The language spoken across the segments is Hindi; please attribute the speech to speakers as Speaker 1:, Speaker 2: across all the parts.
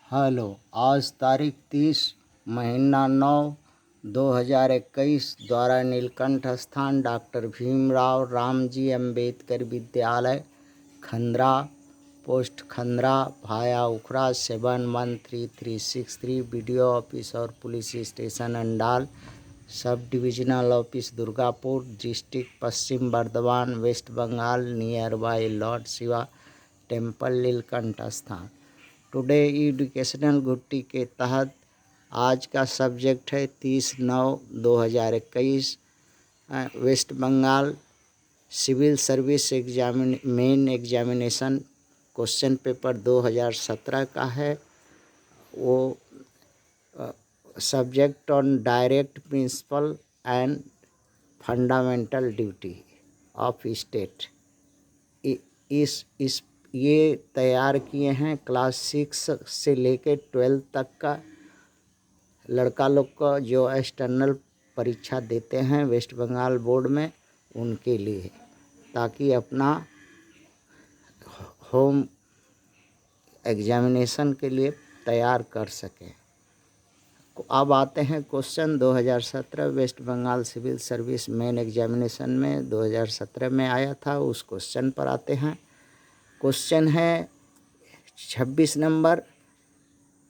Speaker 1: हेलो, आज तारीख 30 महीना 9 2021 द्वारा नीलकंठ स्थान डॉक्टर भीमराव रामजी अम्बेडकर विद्यालय खंद्रा पोस्ट खंद्रा भाया उखरा 711363 BDO ऑफिस और police station Andal sub divisional office Durgapur district Paschim Bardhaman west Bengal near by lord Shiva temple Neelkanth Sthan. Today educational घुट्टी के तहत आज का सब्जेक्ट है 30/9/2021 West Bengal civil service main examination question paper 2017 का है। वो subject on direct principle and fundamental duty of state. इस ये तैयार किए हैं क्लास 6 से लेकर 12 तक का लड़का लोग का जो एक्सटर्नल परीक्षा देते हैं वेस्ट बंगाल बोर्ड में उनके लिए, ताकि अपना होम एग्जामिनेशन के लिए तैयार कर सकें। अब आते हैं question 2017 West Bengal civil service main examination में 2017 में आया था, उस क्वेश्चन पर आते हैं। क्वेश्चन है 26 number.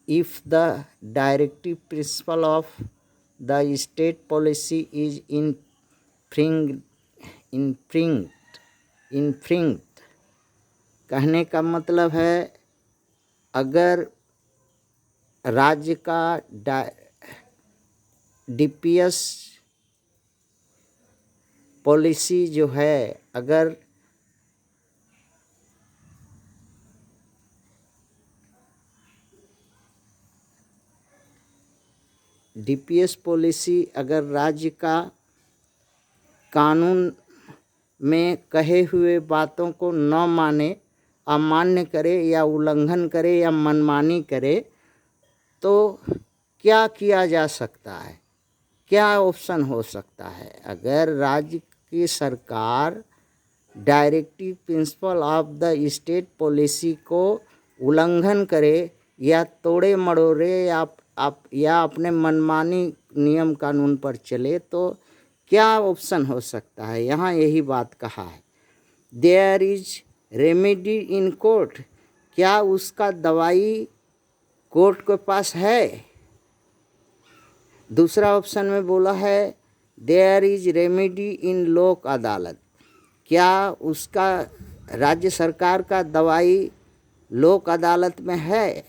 Speaker 1: If the directive principle of the state policy is infringed कहने का मतलब है अगर राज्य का DPS पॉलिसी जो है, अगर DPS पॉलिसी अगर राज्य का कानून में कहे हुए बातों को न माने, अमान्य करे या उल्लंघन करे या मनमानी करे तो क्या किया जा सकता है, क्या ऑप्शन हो सकता है। अगर राज्य की सरकार directive principle of the state policy को उल्लंघन करे या तोड़े मड़ोड़े या अपने मनमानी नियम कानून पर चले तो क्या ऑप्शन हो सकता है। यहाँ यही बात कहा है, there is remedy in court, क्या उसका दवाई कोर्ट के पास है। दूसरा ऑप्शन में बोला है देयर इज रेमेडी इन लोक अदालत, क्या उसका राज्य सरकार का दवाई लोक अदालत में है।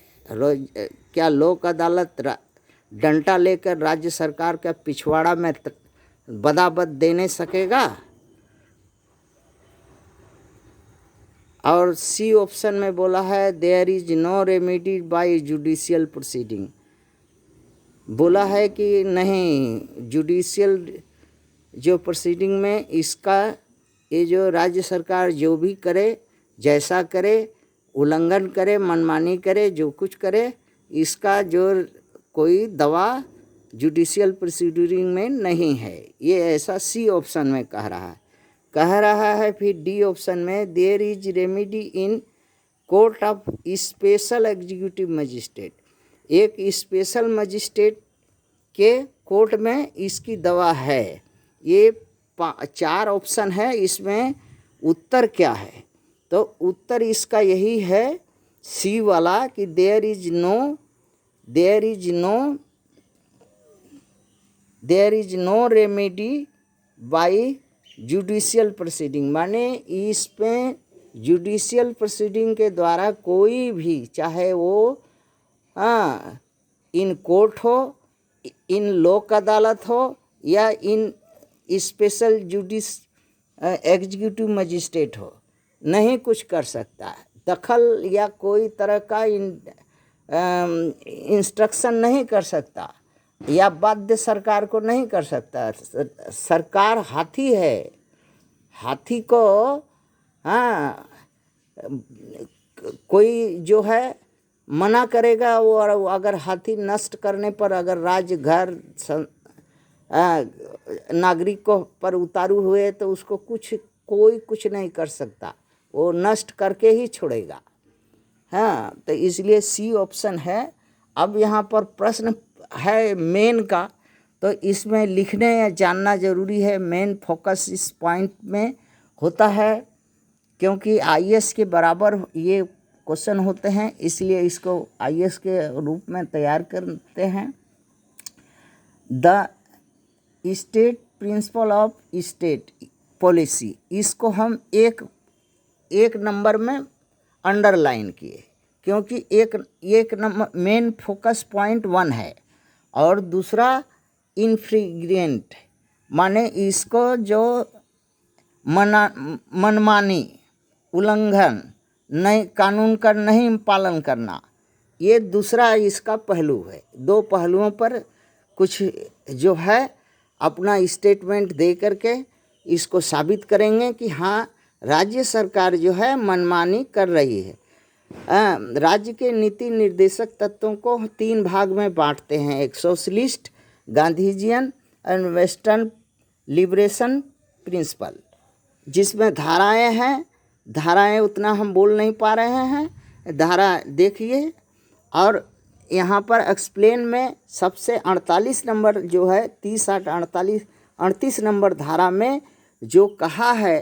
Speaker 1: क्या लोक अदालत डंडा लेकर राज्य सरकार का पिछवाड़ा में बदाबद देने सकेगा। और सी ऑप्शन में बोला है there is no remedy by judicial proceeding, बोला है कि नहीं जुडिशियल जो प्रोसीडिंग में इसका ये जो राज्य सरकार जो भी करे, जैसा करे, उल्लंघन करे, मनमानी करे, जो कुछ करे, इसका जो कोई दवा जुडिशियल प्रोसीडिंग में नहीं है। ये ऐसा सी ऑप्शन में कह रहा है। फिर डी ऑप्शन में there is remedy in court of special executive magistrate, एक स्पेशल मजिस्ट्रेट के कोर्ट में इसकी दवा है। ये 4 ऑप्शन है, इसमें उत्तर क्या है, तो उत्तर इसका यही है सी वाला कि there is no remedy by judicial proceeding, माने इसमें जुडिशियल प्रोसीडिंग के द्वारा कोई भी, चाहे वो इन कोर्ट हो, इन लोक अदालत हो या इन स्पेशल एग्जीक्यूटिव मजिस्ट्रेट हो, नहीं कुछ कर सकता है। दखल या कोई तरह का इंस्ट्रक्शन नहीं कर सकता या बाध्य सरकार को नहीं कर सकता। सरकार हाथी है, हाथी को कोई जो है मना करेगा वो, और अगर हाथी नष्ट करने पर अगर राज्य घर नागरिकों पर उतारू हुए तो उसको कोई कुछ नहीं कर सकता, वो नष्ट करके ही छोड़ेगा। हाँ, तो इसलिए सी ऑप्शन है अब यहाँ पर प्रश्न है मेन का, तो इसमें लिखने या जानना जरूरी है। मेन फोकस इस पॉइंट में होता है, क्योंकि आईएएस के बराबर ये क्वेश्चन होते हैं, इसलिए इसको आईएएस के रूप में तैयार करते हैं। The state principle of state policy, इसको हम एक नंबर में अंडरलाइन किए, क्योंकि एक नंबर मेन फोकस पॉइंट 1 है, और दूसरा इन्फ्रीग्रेंट माने इसको जो मनमानी, उल्लंघन, नहीं कानून का नहीं पालन करना, ये दूसरा इसका पहलू है। 2 पहलुओं पर कुछ जो है अपना स्टेटमेंट दे करके इसको साबित करेंगे कि हाँ राज्य सरकार जो है मनमानी कर रही है। राज्य के नीति निर्देशक तत्वों को 3 भाग में बांटते हैं, एक socialist, Gandhian and western liberation principle, जिसमें धाराएं हैं। धाराएं उतना हम बोल नहीं पा रहे हैं, धारा देखिए। और यहाँ पर एक्सप्लेन में सबसे 48 नंबर जो है 38 नंबर धारा में जो कहा है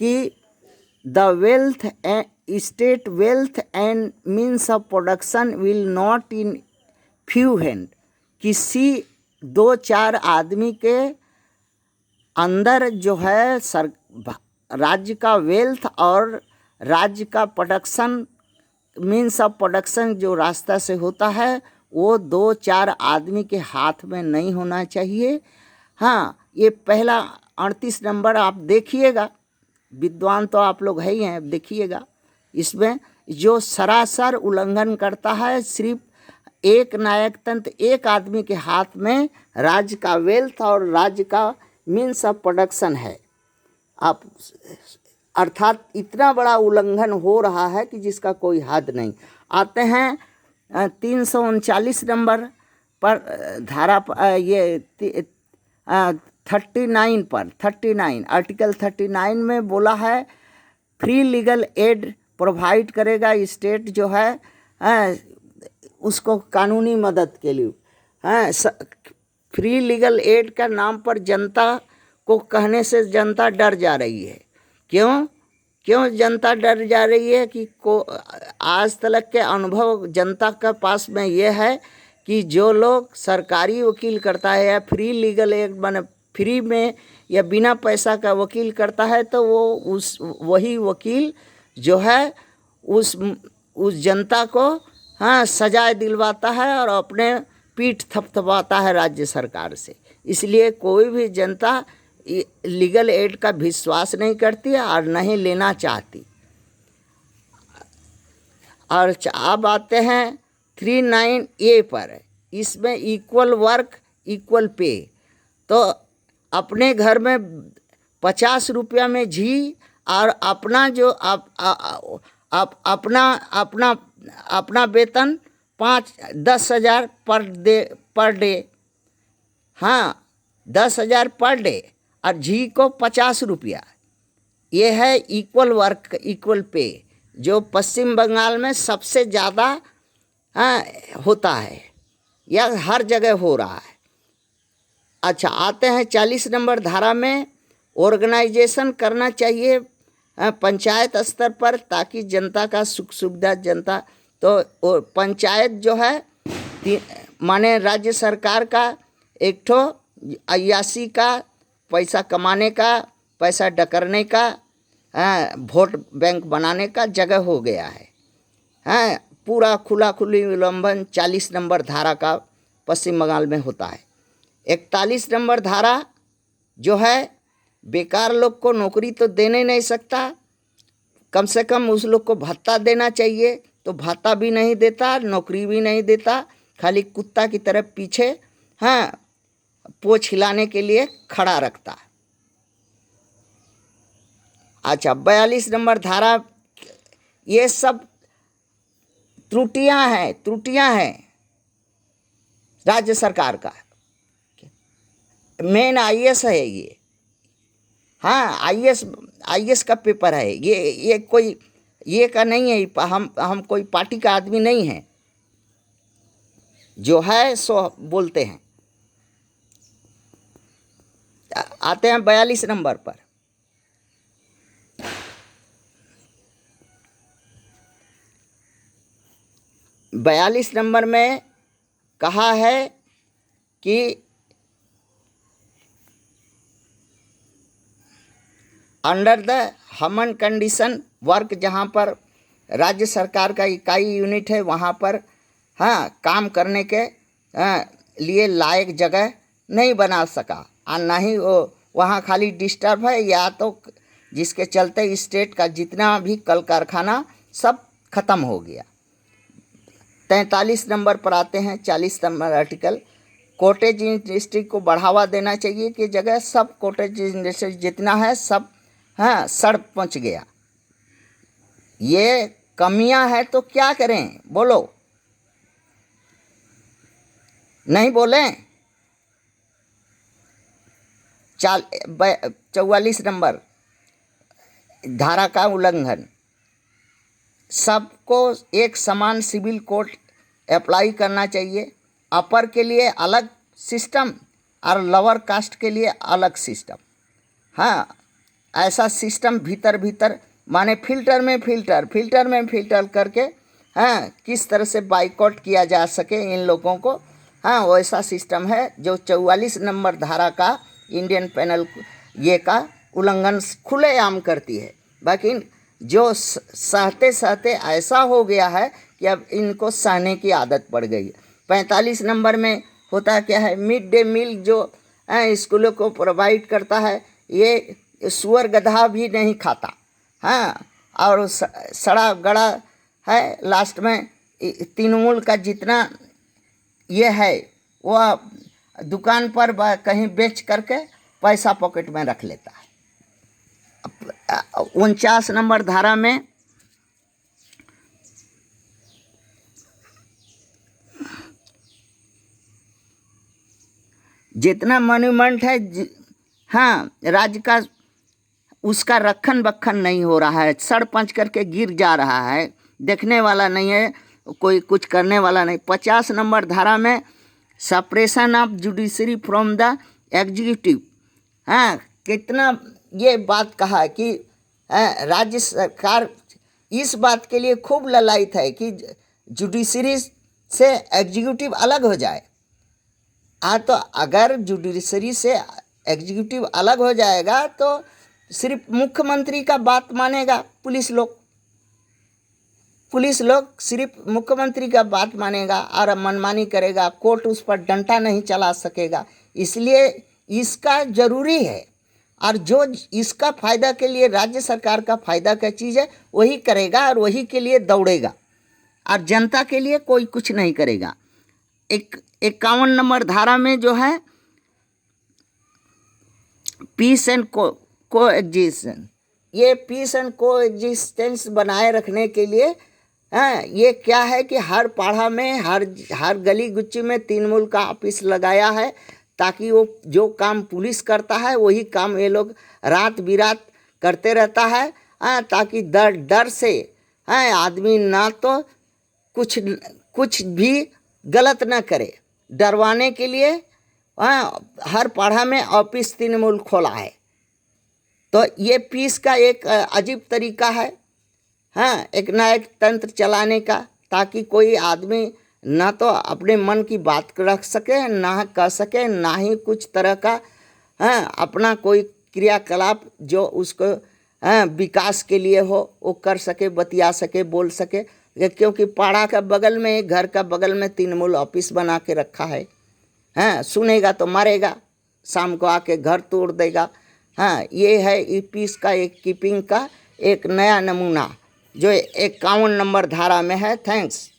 Speaker 1: कि the wealth state wealth and means of production will not in few hand, किसी 2-4 आदमी के अंदर जो है राज्य का वेल्थ और राज्य का प्रोडक्शन, मीन्स ऑफ प्रोडक्शन जो रास्ता से होता है, वो 2-4 आदमी के हाथ में नहीं होना चाहिए। हाँ, ये पहला 38 नंबर आप देखिएगा, विद्वान तो आप लोग है ही हैं, देखिएगा। इसमें जो सरासर उल्लंघन करता है, सिर्फ एक नायक तंत्र, एक आदमी के हाथ में राज्य का वेल्थ और राज्य का मीन्स ऑफ प्रोडक्शन है। आप अर्थात इतना बड़ा उल्लंघन हो रहा है कि जिसका कोई हद नहीं। आते हैं 339 नंबर पर धारा ये 39 पर 39 आर्टिकल 39 में बोला है फ्री लीगल एड प्रोवाइड करेगा स्टेट जो है उसको कानूनी मदद के लिए। फ्री लीगल एड का नाम पर जनता को कहने से जनता डर जा रही है। क्यों जनता डर जा रही है कि आज तक के अनुभव जनता के पास में ये है कि जो लोग सरकारी वकील करता है या फ्री लीगल एड माने फ्री में या बिना पैसा का वकील करता है, तो वो वही वकील जो है उस जनता को सजाए दिलवाता है और अपने पीठ थपथपाता है राज्य सरकार से। इसलिए कोई भी जनता लीगल एड का विश्वास नहीं करती और नहीं लेना चाहती। और अब आते हैं 39A पर, इसमें इक्वल वर्क इक्वल पे। तो अपने घर में 50 रुपया में घी और अपना जो अपना वेतन 10,000 पर डे, 10,000 पर डे, और घी को 50 रुपया। ये है इक्वल वर्क इक्वल पे, जो पश्चिम बंगाल में सबसे ज़्यादा होता है या हर जगह हो रहा है। अच्छा, आते हैं 40 नंबर धारा में ऑर्गेनाइजेशन करना चाहिए पंचायत स्तर पर, ताकि जनता का सुख सुविधा जनता तो पंचायत जो है माने राज्य सरकार का एक ठो अय्यासी का, पैसा कमाने का, पैसा डकरने का, वोट बैंक बनाने का जगह हो गया है। पूरा खुली उल्लंघन 40 नंबर धारा का पश्चिम बंगाल में होता है। 41 नंबर धारा जो है बेकार लोग को नौकरी तो देने नहीं सकता, कम से कम उस लोग को भत्ता देना चाहिए, तो भत्ता भी नहीं देता, नौकरी भी नहीं देता, खाली कुत्ता की तरह पीछे पोछ हिलाने के लिए खड़ा रखता। अच्छा, 42 नंबर धारा, ये सब त्रुटियां हैं राज्य सरकार का। मेन आईएएस है ये, आईएएस का पेपर है ये कोई ये का नहीं है। हम कोई पार्टी का आदमी नहीं है। जो है सो बोलते हैं। आते हैं 42 नंबर पर। बयालीस नंबर में कहा है कि अंडर द हमन कंडीशन वर्क, जहाँ पर राज्य सरकार का इकाई यूनिट है वहाँ पर काम करने के लिए लायक जगह नहीं बना सका, और ना ही वो वहाँ खाली डिस्टर्ब है, या तो जिसके चलते स्टेट का जितना भी कल कारखाना सब खत्म हो गया। 43 नंबर पर आते हैं। 40 नंबर आर्टिकल, कॉटेज इंडस्ट्री को बढ़ावा देना चाहिए कि जगह सब कॉटेज इंडस्ट्री जितना है सब सड़ पहुँच गया। ये कमियां है तो क्या करें, बोलो, नहीं बोले। 44 नंबर धारा का उल्लंघन, सबको एक समान सिविल कोड अप्लाई करना चाहिए। अपर के लिए अलग सिस्टम और लोअर कास्ट के लिए अलग सिस्टम। ऐसा सिस्टम भीतर माने फिल्टर में फिल्टर करके किस तरह से बाइकआउट किया जा सके इन लोगों को, वैसा सिस्टम है जो 44 नंबर धारा का इंडियन पेनल ये का उल्लंघन खुलेआम करती है। बाकी जो सहते सहते ऐसा हो गया है कि अब इनको सहने की आदत पड़ गई है। 45 नंबर में होता क्या है, मिड डे मील जो स्कूलों को प्रोवाइड करता है, ये सुअर गधा भी नहीं खाता, और सड़ा गड़ा है। लास्ट में तृणमूल का जितना ये है वो दुकान पर कहीं बेच करके पैसा पॉकेट में रख लेता है। 49 नंबर धारा में जितना मॉन्यूमेंट है राज्य का, उसका रखन बखन नहीं हो रहा है, सड़ पंच करके गिर जा रहा है, देखने वाला नहीं है, कोई कुछ करने वाला नहीं। 50 नंबर धारा में separation of judiciary from the executive, कितना ये बात कहा कि राज्य सरकार इस बात के लिए खूब ललायित है कि जुडिशरी से एग्जीक्यूटिव अलग हो जाए। तो अगर जुडिशरी से एग्जीक्यूटिव अलग हो जाएगा तो सिर्फ मुख्यमंत्री का बात मानेगा पुलिस लोग सिर्फ मुख्यमंत्री का बात मानेगा और मनमानी करेगा, कोर्ट उस पर डंडा नहीं चला सकेगा। इसलिए इसका जरूरी है, और जो इसका फायदा के लिए राज्य सरकार का फायदा का चीज़ है वही करेगा और वही के लिए दौड़ेगा, और जनता के लिए कोई कुछ नहीं करेगा। 51 नंबर धारा में जो है पीस एंड को एग्जिस्टेंस, ये पीस एंड को एग्जिस्टेंस बनाए रखने के लिए ये क्या है कि हर पाड़ा में हर गली गुच्ची में तृणमूल का ऑफिस लगाया है, ताकि वो जो काम पुलिस करता है वही काम ये लोग रात बिरात करते रहता है, ताकि डर से आदमी ना तो कुछ भी गलत ना करे। डरवाने के लिए हर पाड़ा में ऑफिस तृणमूल खोला है। तो ये पीस का एक अजीब तरीका है, एक नया तंत्र चलाने का, ताकि कोई आदमी ना तो अपने मन की बात रख सके, ना कह सके, ना ही कुछ तरह का अपना कोई क्रियाकलाप जो उसको विकास के लिए हो वो कर सके, बतिया सके, बोल सके। क्योंकि पाड़ा का बगल में, घर का बगल में तृणमूल ऑफिस बना के रखा है। सुनेगा तो मारेगा, शाम को आके घर तोड़ देगा। ये है ई पीस का एक कीपिंग का एक नया नमूना जो 51 नंबर धारा में है। थैंक्स।